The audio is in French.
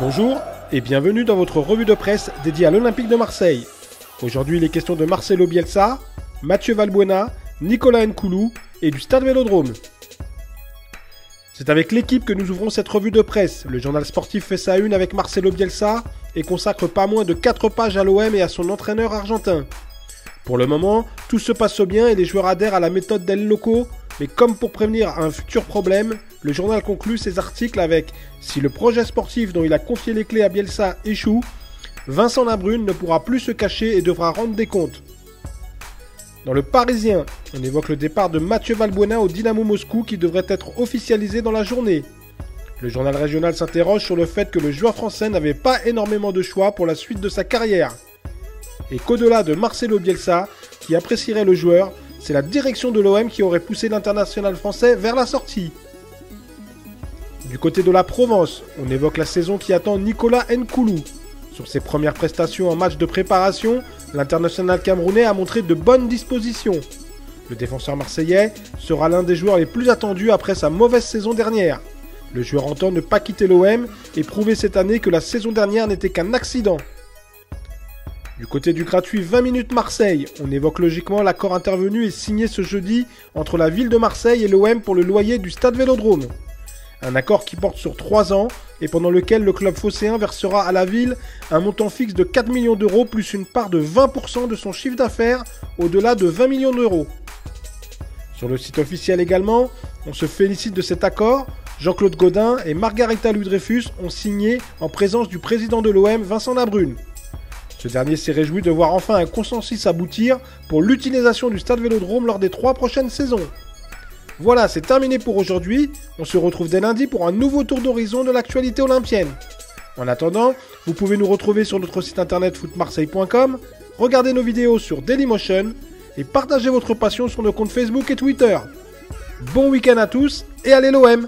Bonjour et bienvenue dans votre revue de presse dédiée à l'Olympique de Marseille. Aujourd'hui, il est question de Marcelo Bielsa, Mathieu Valbuena, Nicolas Nkoulou et du Stade Vélodrome. C'est avec l'équipe que nous ouvrons cette revue de presse. Le journal sportif fait sa une avec Marcelo Bielsa et consacre pas moins de 4 pages à l'OM et à son entraîneur argentin. Pour le moment, tout se passe bien et les joueurs adhèrent à la méthode d'El Loco, mais comme pour prévenir un futur problème, le journal conclut ses articles avec « Si le projet sportif dont il a confié les clés à Bielsa échoue, Vincent Labrune ne pourra plus se cacher et devra rendre des comptes ». Dans le Parisien, on évoque le départ de Mathieu Valbuena au Dynamo Moscou qui devrait être officialisé dans la journée. Le journal régional s'interroge sur le fait que le joueur français n'avait pas énormément de choix pour la suite de sa carrière. Et qu'au-delà de Marcelo Bielsa, qui apprécierait le joueur, c'est la direction de l'OM qui aurait poussé l'international français vers la sortie. Du côté de la Provence, on évoque la saison qui attend Nicolas Nkoulou. Sur ses premières prestations en match de préparation, l'international camerounais a montré de bonnes dispositions. Le défenseur marseillais sera l'un des joueurs les plus attendus après sa mauvaise saison dernière. Le joueur entend ne pas quitter l'OM et prouver cette année que la saison dernière n'était qu'un accident. Du côté du gratuit 20 minutes Marseille, on évoque logiquement l'accord intervenu et signé ce jeudi entre la ville de Marseille et l'OM pour le loyer du Stade Vélodrome. Un accord qui porte sur 3 ans et pendant lequel le club phocéen versera à la ville un montant fixe de 4 millions d'euros plus une part de 20% de son chiffre d'affaires au-delà de 20 millions d'euros. Sur le site officiel également, on se félicite de cet accord. Jean-Claude Gaudin et Margarita Louis-Dreyfus ont signé en présence du président de l'OM, Vincent Labrune. Ce dernier s'est réjoui de voir enfin un consensus aboutir pour l'utilisation du Stade Vélodrome lors des 3 prochaines saisons. Voilà, c'est terminé pour aujourd'hui. On se retrouve dès lundi pour un nouveau tour d'horizon de l'actualité olympienne. En attendant, vous pouvez nous retrouver sur notre site internet footmarseille.com, regarder nos vidéos sur Dailymotion et partager votre passion sur nos comptes Facebook et Twitter. Bon week-end à tous et allez l'OM!